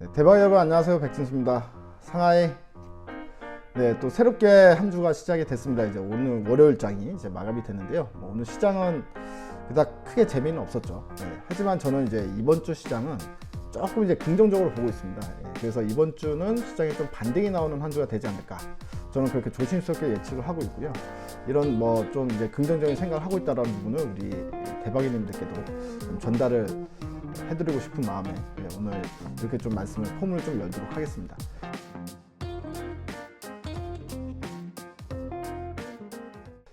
네, 대박 여러분 안녕하세요, 백진수입니다. 상하이. 네, 또 새롭게 한 주가 시작이 됐습니다. 이제 오늘 월요일장이 이제 마감이 됐는데요. 오늘 시장은 그닥 크게 재미는 없었죠. 하지만 저는 이제 이번 주 시장은 조금 이제 긍정적으로 보고 있습니다. 그래서 이번 주는 시장에 좀 반등이 나오는 한 주가 되지 않을까. 저는 그렇게 조심스럽게 예측을 하고 있고요. 이런 뭐 좀 이제 긍정적인 생각을 하고 있다는 부분을 우리 대박이님들께도 좀 전달을 해드리고 싶은 마음에 오늘 이렇게 좀 말씀을 포문을 좀 열도록 하겠습니다.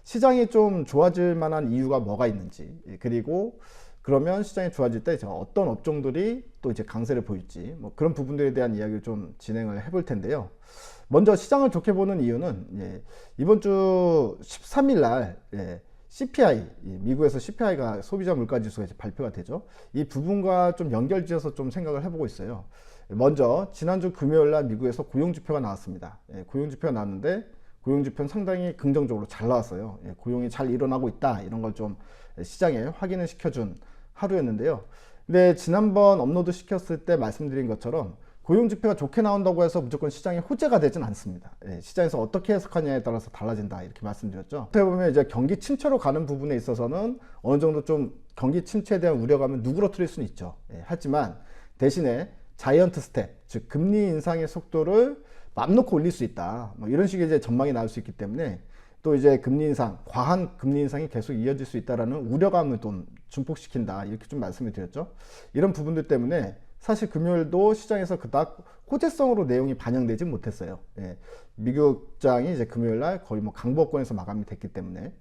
시장이 좀 좋아질 만한 이유가 뭐가 있는지, 그리고 그러면 시장이 좋아질 때 어떤 업종들이 또 이제 강세를 보일지, 뭐 그런 부분들에 대한 이야기를 좀 진행을 해볼 텐데요. 먼저 시장을 좋게 보는 이유는 이번 주 13일 날 CPI, 미국에서 CPI가 소비자 물가지수가 이제 발표가 되죠. 이 부분과 좀 연결지어서 좀 생각을 해보고 있어요. 먼저 지난주 금요일 날 미국에서 고용지표가 나왔습니다. 고용지표가 나왔는데 고용지표는 상당히 긍정적으로 잘 나왔어요. 고용이 잘 일어나고 있다, 이런 걸 좀 시장에 확인을 시켜준 하루였는데요. 근데 지난번 업로드 시켰을 때 말씀드린 것처럼 고용지표가 좋게 나온다고 해서 무조건 시장이 호재가 되진 않습니다. 시장에서 어떻게 해석하냐에 따라서 달라진다, 이렇게 말씀드렸죠. 어떻게 보면 이제 경기 침체로 가는 부분에 있어서는 어느 정도 좀 경기 침체에 대한 우려감을 누그러뜨릴 수는 있죠. 하지만 대신에 자이언트 스텝, 즉 금리 인상의 속도를 맘 놓고 올릴 수 있다, 뭐 이런 식의 이제 전망이 나올 수 있기 때문에 또 이제 금리 인상, 과한 금리 인상이 계속 이어질 수 있다라는 우려감을 좀 증폭시킨다, 이렇게 좀 말씀을 드렸죠. 이런 부분들 때문에 사실 금요일도 시장에서 그닥 호재성으로 내용이 반영되지 못했어요. 미국장이 이제 금요일날 거의 뭐 강보권에서 마감이 됐기 때문에.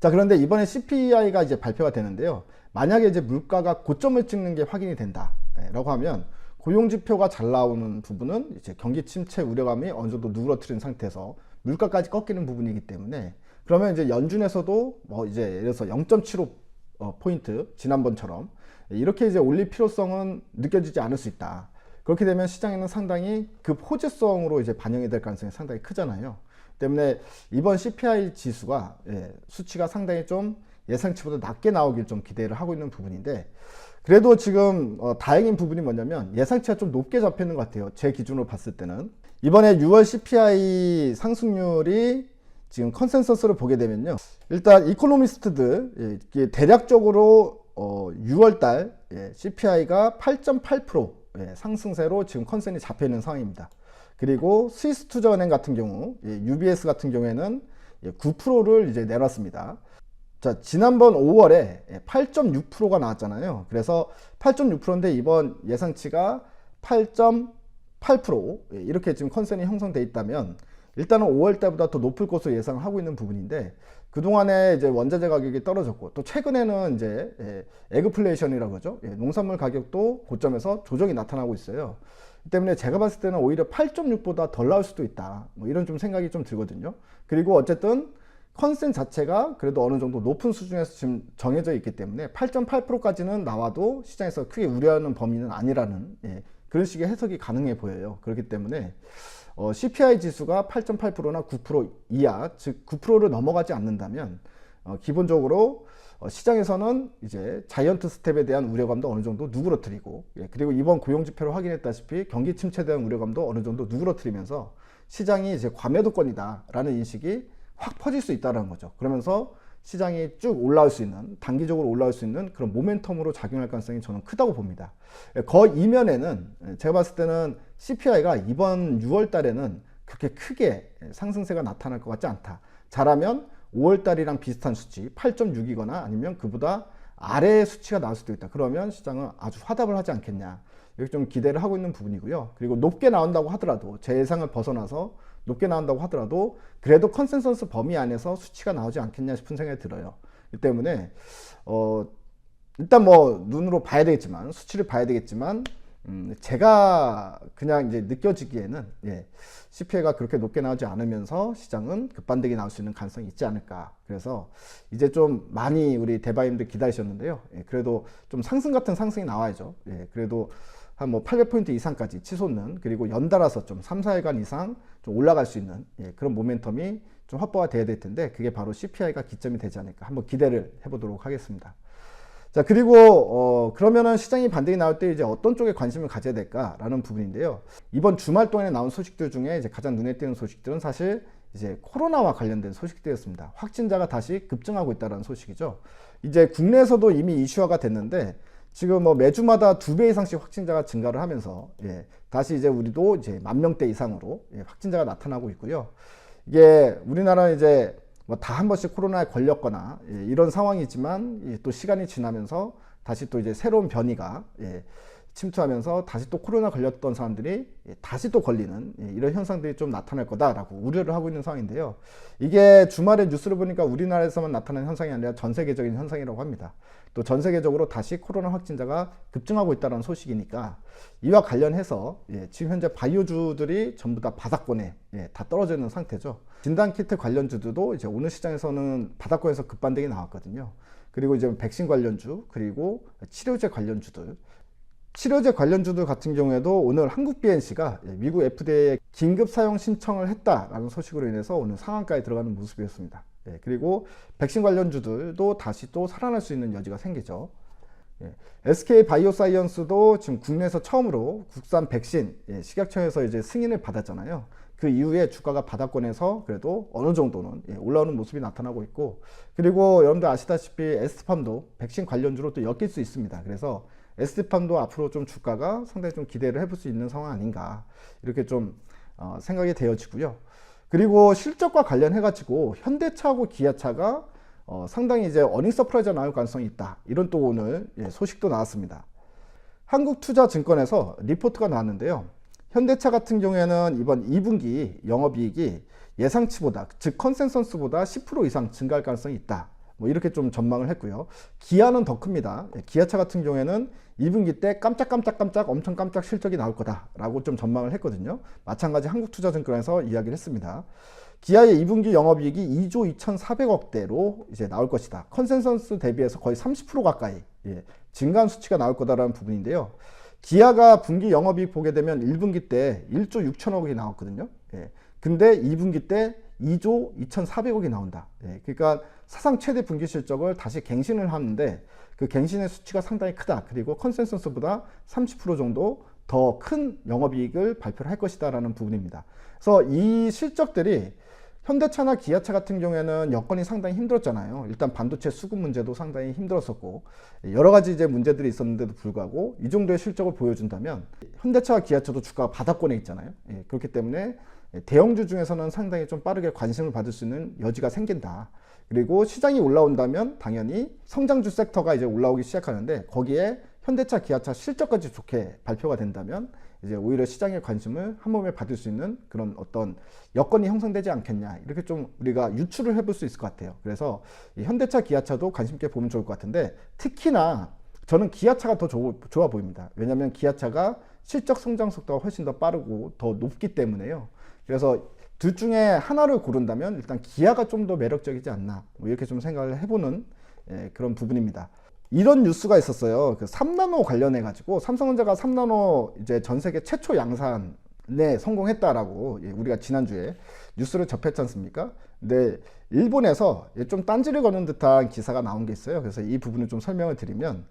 자, 그런데 이번에 CPI가 이제 발표가 되는데요. 만약에 이제 물가가 고점을 찍는 게 확인이 된다라고 하면 고용지표가 잘 나오는 부분은 이제 경기 침체 우려감이 어느 정도 누그러뜨린 상태에서 물가까지 꺾이는 부분이기 때문에, 그러면 이제 연준에서도 뭐 이제 예를 들어서 0.75 포인트 지난번처럼 이렇게 이제 올릴 필요성은 느껴지지 않을 수 있다. 그렇게 되면 시장에는 상당히 급 호재성으로 이제 반영이 될 가능성이 상당히 크잖아요. 때문에 이번 CPI 지수가 수치가 상당히 좀 예상치보다 낮게 나오길 좀 기대를 하고 있는 부분인데, 그래도 지금 다행인 부분이 뭐냐면 예상치가 좀 높게 잡혀 있는 것 같아요. 제 기준으로 봤을 때는 이번에 6월 CPI 상승률이 지금 컨센서스를 보게 되면요, 일단 이코노미스트들 대략적으로 6월달 CPI가 8.8% 상승세로 지금 컨센이 잡혀 있는 상황입니다. 그리고 스위스투자은행 같은 경우, UBS 같은 경우에는 9%를 이제 내놨습니다. 자, 지난번 5월에 8.6%가 나왔잖아요. 그래서 8.6%인데 이번 예상치가 8.8% 이렇게 지금 컨센이 형성돼 있다면 일단은 5월 달보다 더 높을 것으로 예상을 하고 있는 부분인데, 그동안에 이제 원자재 가격이 떨어졌고 또 최근에는 이제 에그플레이션이라고 그러죠. 농산물 가격도 고점에서 조정이 나타나고 있어요. 이 때문에 제가 봤을 때는 오히려 8.6보다 덜 나올 수도 있다, 뭐 이런 좀 생각이 좀 들거든요. 그리고 어쨌든 컨센 자체가 그래도 어느 정도 높은 수준에서 지금 정해져 있기 때문에 8.8%까지는 나와도 시장에서 크게 우려하는 범위는 아니라는 그런 식의 해석이 가능해 보여요. 그렇기 때문에 CPI 지수가 8.8%나 9% 이하, 즉 9%를 넘어가지 않는다면 기본적으로 시장에서는 이제 자이언트 스텝에 대한 우려감도 어느 정도 누그러뜨리고, 그리고 이번 고용지표를 확인했다시피 경기 침체에 대한 우려감도 어느 정도 누그러뜨리면서 시장이 이제 과매도권이다라는 인식이 확 퍼질 수 있다는 거죠. 그러면서 시장이 쭉 올라올 수 있는, 단기적으로 올라올 수 있는 그런 모멘텀으로 작용할 가능성이 저는 크다고 봅니다. 그 이면에는 제가 봤을 때는 CPI가 이번 6월 달에는 그렇게 크게 상승세가 나타날 것 같지 않다. 잘하면 5월 달이랑 비슷한 수치 8.6이거나 아니면 그보다 아래의 수치가 나올 수도 있다. 그러면 시장은 아주 화답을 하지 않겠냐, 이렇게 좀 기대를 하고 있는 부분이고요. 그리고 높게 나온다고 하더라도, 제 예상을 벗어나서 높게 나온다고 하더라도 그래도 컨센서스 범위 안에서 수치가 나오지 않겠냐 싶은 생각이 들어요. 이 때문에 일단 뭐 눈으로 봐야 되겠지만, 수치를 봐야 되겠지만, 제가 그냥 이제 느껴지기에는 CPI가 그렇게 높게 나오지 않으면서 시장은 급반등이 나올 수 있는 가능성이 있지 않을까. 그래서 이제 좀 많이 우리 대바님들 기다리셨는데요. 그래도 좀 상승 같은 상승이 나와야죠. 그래도 한 뭐 800포인트 이상까지 치솟는, 그리고 연달아서 좀 3, 4일간 이상 좀 올라갈 수 있는 그런 모멘텀이 좀 확보가 돼야 될 텐데, 그게 바로 CPI가 기점이 되지 않을까, 한번 기대를 해보도록 하겠습니다. 자, 그리고 그러면은 시장이 반등이 나올 때 이제 어떤 쪽에 관심을 가져야 될까라는 부분인데요. 이번 주말 동안에 나온 소식들 중에 이제 가장 눈에 띄는 소식들은 사실 이제 코로나와 관련된 소식들이었습니다. 확진자가 다시 급증하고 있다는 소식이죠. 이제 국내에서도 이미 이슈화가 됐는데 지금 뭐 매주마다 2배 이상씩 확진자가 증가를 하면서 다시 이제 우리도 이제 10,000명대 이상으로 확진자가 나타나고 있고요. 이게 우리나라는 이제 뭐 다 한 번씩 코로나에 걸렸거나 이런 상황이지만 또 시간이 지나면서 다시 또 이제 새로운 변이가 침투하면서 다시 또 코로나 걸렸던 사람들이 다시 또 걸리는 이런 현상들이 좀 나타날 거다라고 우려를 하고 있는 상황인데요. 이게 주말에 뉴스를 보니까 우리나라에서만 나타나는 현상이 아니라 전 세계적인 현상이라고 합니다. 또 전 세계적으로 다시 코로나 확진자가 급증하고 있다는 소식이니까 이와 관련해서 지금 현재 바이오주들이 전부 다 바닥권에 다 떨어져 있는 상태죠. 진단키트 관련주들도 이제 오늘 시장에서는 바닥권에서 급반등이 나왔거든요. 그리고 이제 백신 관련주, 그리고 치료제 관련주들, 치료제 관련주들 같은 경우에도 오늘 한국 BNC가 미국 FDA에 긴급 사용 신청을 했다라는 소식으로 인해서 오늘 상한가에 들어가는 모습이었습니다. 그리고 백신 관련주들도 다시 또 살아날 수 있는 여지가 생기죠. SK 바이오사이언스도 지금 국내에서 처음으로 국산 백신 식약청에서 이제 승인을 받았잖아요. 그 이후에 주가가 바닥권에서 그래도 어느 정도는 올라오는 모습이 나타나고 있고, 그리고 여러분들 아시다시피 에스팜도 백신 관련주로 또 엮일 수 있습니다. 그래서 에스팜도 앞으로 좀 주가가 상당히 좀 기대를 해볼 수 있는 상황 아닌가 이렇게 좀 생각이 되어지고요. 그리고 실적과 관련해 가지고 현대차하고 기아차가 상당히 이제 어닝 서프라이즈가 나올 가능성이 있다, 이런 또 오늘 소식도 나왔습니다. 한국투자증권에서 리포트가 나왔는데요. 현대차 같은 경우에는 이번 2분기 영업이익이 예상치보다, 즉 컨센서스보다 10% 이상 증가할 가능성이 있다, 뭐 이렇게 좀 전망을 했고요. 기아는 더 큽니다. 기아차 같은 경우에는 2분기 때 깜짝 엄청 깜짝 실적이 나올 거다라고 좀 전망을 했거든요. 마찬가지 한국투자증권에서 이야기를 했습니다. 기아의 2분기 영업이익이 2조 2,400억대로 이제 나올 것이다. 컨센서스 대비해서 거의 30% 가까이 증가한 수치가 나올 거다라는 부분인데요. 기아가 분기 영업이익 보게 되면 1분기 때 1조 6천억이 나왔거든요. 근데 2분기 때 2조 2,400억이 나온다. 그러니까 사상 최대 분기 실적을 다시 갱신을 하는데 그 갱신의 수치가 상당히 크다. 그리고 컨센서스보다 30% 정도 더 큰 영업이익을 발표를 할 것이다 라는 부분입니다. 그래서 이 실적들이 현대차나 기아차 같은 경우에는 여건이 상당히 힘들었잖아요. 일단 반도체 수급 문제도 상당히 힘들었었고 여러 가지 이제 문제들이 있었는데도 불구하고 이 정도의 실적을 보여준다면 현대차와 기아차도 주가가 바닥권에 있잖아요. 그렇기 때문에 대형주 중에서는 상당히 좀 빠르게 관심을 받을 수 있는 여지가 생긴다. 그리고 시장이 올라온다면 당연히 성장주 섹터가 이제 올라오기 시작하는데 거기에 현대차, 기아차 실적까지 좋게 발표가 된다면 이제 오히려 시장의 관심을 한 몸에 받을 수 있는 그런 어떤 여건이 형성되지 않겠냐, 이렇게 좀 우리가 유추를 해볼 수 있을 것 같아요. 그래서 이 현대차, 기아차도 관심 있게 보면 좋을 것 같은데 특히나 저는 기아차가 더 좋아 보입니다. 왜냐하면 기아차가 실적 성장 속도가 훨씬 더 빠르고 더 높기 때문에요. 그래서 둘 중에 하나를 고른다면 일단 기아가 좀 더 매력적이지 않나, 뭐 이렇게 좀 생각을 해보는 그런 부분입니다. 이런 뉴스가 있었어요. 그 3나노 관련해 가지고 삼성전자가 3나노 이제 전 세계 최초 양산에 성공했다라고 우리가 지난주에 뉴스를 접했지 않습니까? 근데 일본에서 좀 딴지를 거는 듯한 기사가 나온 게 있어요. 그래서 이 부분을 좀 설명을 드리면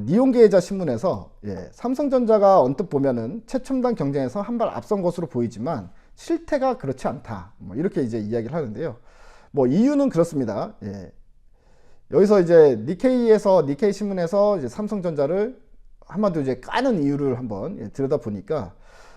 니혼게이자 신문에서 삼성전자가 언뜻 보면은 최첨단 경쟁에서 한 발 앞선 것으로 보이지만 실태가 그렇지 않다, 뭐 이렇게 이제 이야기를 하는데요. 뭐 이유는 그렇습니다. 여기서 이제 니케이 신문에서 이제 삼성전자를 한마디로 이제 까는 이유를 한번 들여다 보니까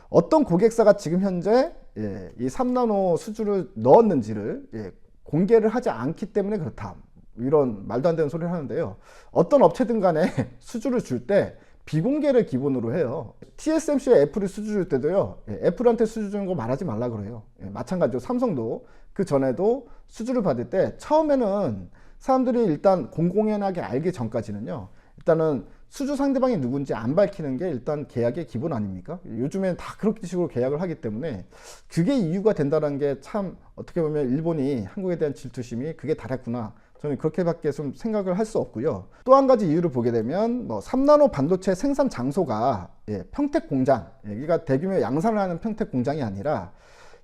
어떤 고객사가 지금 현재 이 3나노 수주를 넣었는지를 공개를 하지 않기 때문에 그렇다, 이런 말도 안 되는 소리를 하는데요. 어떤 업체든 간에 수주를 줄 때 비공개를 기본으로 해요. TSMC에 애플이 수주 줄 때도요, 애플한테 수주 주는 거 말하지 말라 그래요. 마찬가지로 삼성도 그 전에도 수주를 받을 때 처음에는 사람들이 일단 공공연하게 알기 전까지는요, 일단은 수주 상대방이 누군지 안 밝히는 게 일단 계약의 기본 아닙니까? 요즘엔 다 그렇게 식으로 계약을 하기 때문에 그게 이유가 된다는 게 참 어떻게 보면 일본이 한국에 대한 질투심이 그게 다랬구나, 저는 그렇게밖에 좀 생각을 할 수 없고요. 또 한 가지 이유를 보게 되면 3나노 반도체 생산 장소가 평택 공장, 여기가 대규모 양산을 하는 평택 공장이 아니라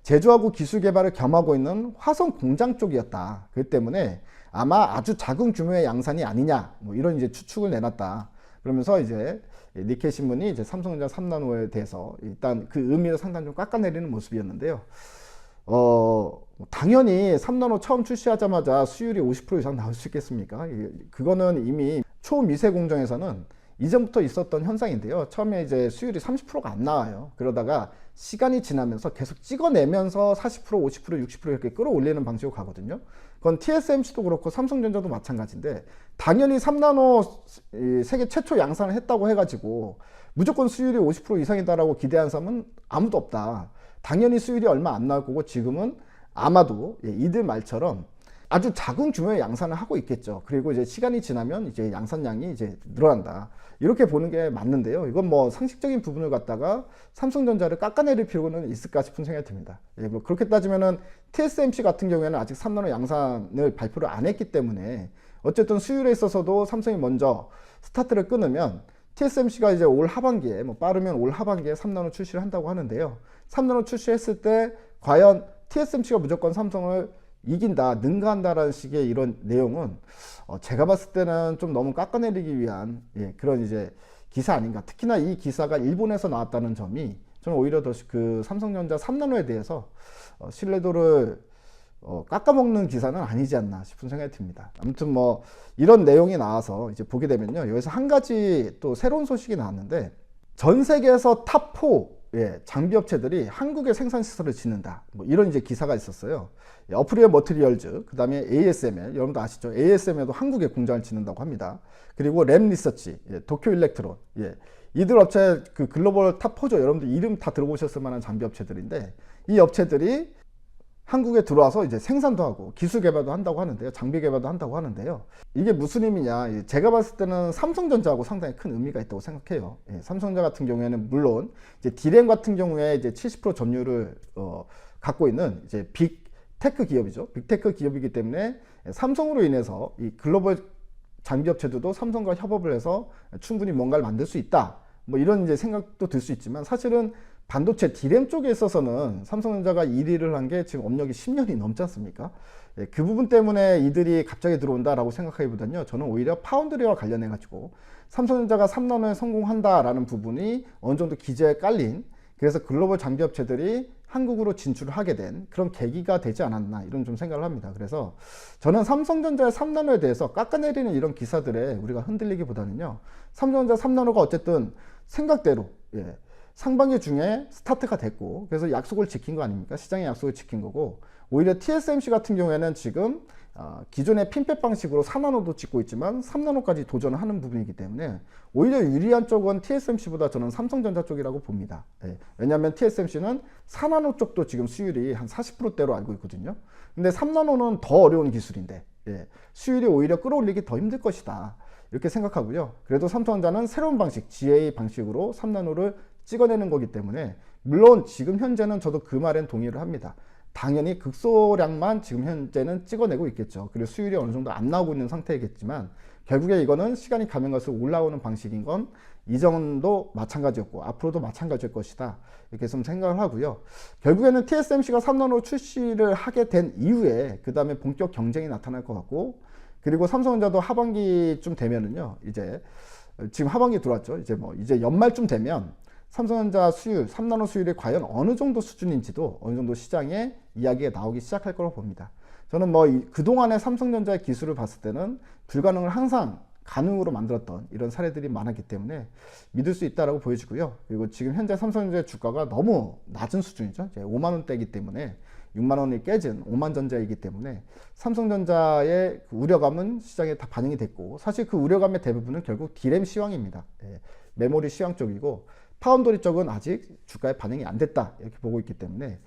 제조하고 기술 개발을 겸하고 있는 화성 공장 쪽이었다. 그렇기 때문에 아마 아주 작은 규모의 양산이 아니냐, 뭐 이런 이제 추측을 내놨다. 그러면서 이제 니케이 신문이 이제 삼성전자 3나노에 대해서 일단 그 의미를 상당히 좀 깎아내리는 모습이었는데요. 당연히 3나노 처음 출시하자마자 수율이 50% 이상 나올 수 있겠습니까? 그거는 이미 초미세 공정에서는 이전부터 있었던 현상인데요. 처음에 이제 수율이 30%가 안 나와요. 그러다가 시간이 지나면서 계속 찍어내면서 40%, 50%, 60% 이렇게 끌어올리는 방식으로 가거든요. 그건 TSMC도 그렇고 삼성전자도 마찬가지인데, 당연히 3나노 세계 최초 양산을 했다고 해가지고 무조건 수율이 50% 이상이다라고 기대한 사람은 아무도 없다. 당연히 수율이 얼마 안 나올 거고, 지금은 아마도 이들 말처럼 아주 작은 규모의 양산을 하고 있겠죠. 그리고 이제 시간이 지나면 이제 양산량이 이제 늘어난다. 이렇게 보는 게 맞는데요. 이건 뭐 상식적인 부분을 갖다가 삼성전자를 깎아내릴 필요는 있을까 싶은 생각이 듭니다. 뭐 그렇게 따지면은 TSMC 같은 경우에는 아직 3나노 양산을 발표를 안 했기 때문에 어쨌든 수율에 있어서도 삼성이 먼저 스타트를 끊으면 TSMC가 이제 올 하반기에, 뭐 빠르면 올 하반기에 3나노 출시를 한다고 하는데요. 3나노 출시했을 때 과연 TSMC가 무조건 삼성을 이긴다, 능가한다라는 식의 이런 내용은 제가 봤을 때는 좀 너무 깎아내리기 위한 그런 이제 기사 아닌가. 특히나 이 기사가 일본에서 나왔다는 점이 저는 오히려 더 그 삼성전자 3나노에 대해서 신뢰도를 깎아먹는 기사는 아니지 않나 싶은 생각이 듭니다. 아무튼 뭐 이런 내용이 나와서 이제 보게 되면요, 여기서 한 가지 또 새로운 소식이 나왔는데, 전 세계에서 탑4 장비 업체들이 한국에 생산 시설을 짓는다, 뭐 이런 이제 기사가 있었어요. 어프리어 머티리얼즈, 그 다음에 ASML, 여러분도 아시죠? ASML도 한국에 공장을 짓는다고 합니다. 그리고 램 리서치, 도쿄 일렉트론, 이들 업체 그 글로벌 탑4죠. 여러분들 이름 다 들어보셨을 만한 장비 업체들인데, 이 업체들이 한국에 들어와서 이제 생산도 하고 기술 개발도 한다고 하는데요. 장비 개발도 한다고 하는데요. 이게 무슨 의미냐? 제가 봤을 때는 삼성전자하고 상당히 큰 의미가 있다고 생각해요. 삼성전자 같은 경우에는 물론 이제 D램 같은 경우에 이제 70% 점유율을 갖고 있는 이제 빅테크 기업이죠. 빅테크 기업이기 때문에 삼성으로 인해서 이 글로벌 장비 업체들도 삼성과 협업을 해서 충분히 뭔가를 만들 수 있다, 뭐 이런 이제 생각도 들 수 있지만, 사실은 반도체 D램 쪽에 있어서는 삼성전자가 1위를 한 게 지금 업력이 10년이 넘지 않습니까? 그 부분 때문에 이들이 갑자기 들어온다라고 생각하기보다는요, 저는 오히려 파운드리와 관련해 가지고 삼성전자가 3나노에 성공한다라는 부분이 어느 정도 기저에 깔린, 그래서 글로벌 장비 업체들이 한국으로 진출을 하게 된 그런 계기가 되지 않았나, 이런 좀 생각을 합니다. 그래서 저는 삼성전자의 3나노에 대해서 깎아내리는 이런 기사들에 우리가 흔들리기보다는요, 삼성전자 3나노가 어쨌든 생각대로 상반기 중에 스타트가 됐고, 그래서 약속을 지킨 거 아닙니까? 시장의 약속을 지킨 거고, 오히려 TSMC 같은 경우에는 지금 기존의 핀팻 방식으로 4나노도 찍고 있지만 3나노까지 도전을 하는 부분이기 때문에 오히려 유리한 쪽은 TSMC보다 저는 삼성전자 쪽이라고 봅니다. 왜냐하면 TSMC는 4나노 쪽도 지금 수율이 한 40%대로 알고 있거든요. 근데 3나노는 더 어려운 기술인데 수율이 오히려 끌어올리기 더 힘들 것이다, 이렇게 생각하고요. 그래도 삼성전자는 새로운 방식, GA 방식으로 3나노를 찍어내는 거기 때문에, 물론 지금 현재는 저도 그 말엔 동의를 합니다. 당연히 극소량만 지금 현재는 찍어내고 있겠죠. 그리고 수율이 어느 정도 안 나오고 있는 상태이겠지만, 결국에 이거는 시간이 가면 갈수록 올라오는 방식인 건 이전도 마찬가지였고 앞으로도 마찬가지일 것이다, 이렇게 좀 생각을 하고요. 결국에는 TSMC가 3나노 출시를 하게 된 이후에 그 다음에 본격 경쟁이 나타날 것 같고, 그리고 삼성전자도 하반기쯤 되면은요, 이제 지금 하반기 들어왔죠. 이제 연말쯤 되면 삼성전자 수율, 3나노 수율이 과연 어느 정도 수준인지도 어느 정도 시장에 이야기가 나오기 시작할 거라고 봅니다. 저는 뭐 그동안의 삼성전자의 기술을 봤을 때는 불가능을 항상 가능으로 만들었던 이런 사례들이 많았기 때문에 믿을 수 있다라고 보여지고요. 그리고 지금 현재 삼성전자의 주가가 너무 낮은 수준이죠. 이제 5만 원대이기 때문에 6만 원이 깨진 5만 전자이기 때문에 삼성전자의 그 우려감은 시장에 다 반영이 됐고, 사실 그 우려감의 대부분은 결국 D램 시황입니다. 메모리 시황 쪽이고, 파운드리 쪽은 아직 주가에 반영이 안 됐다, 이렇게 보고 있기 때문에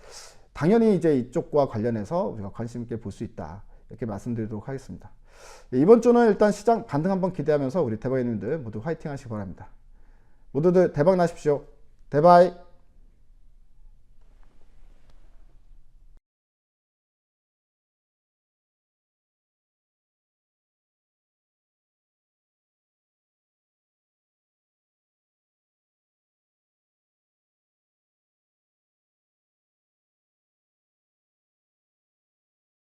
당연히 이제 이쪽과 관련해서 우리가 관심 있게 볼 수 있다, 이렇게 말씀드리도록 하겠습니다. 이번 주는 일단 시장 반등 한번 기대하면서 우리 대박이님들 모두 화이팅 하시기 바랍니다. 모두들 대박 나십시오. 대박.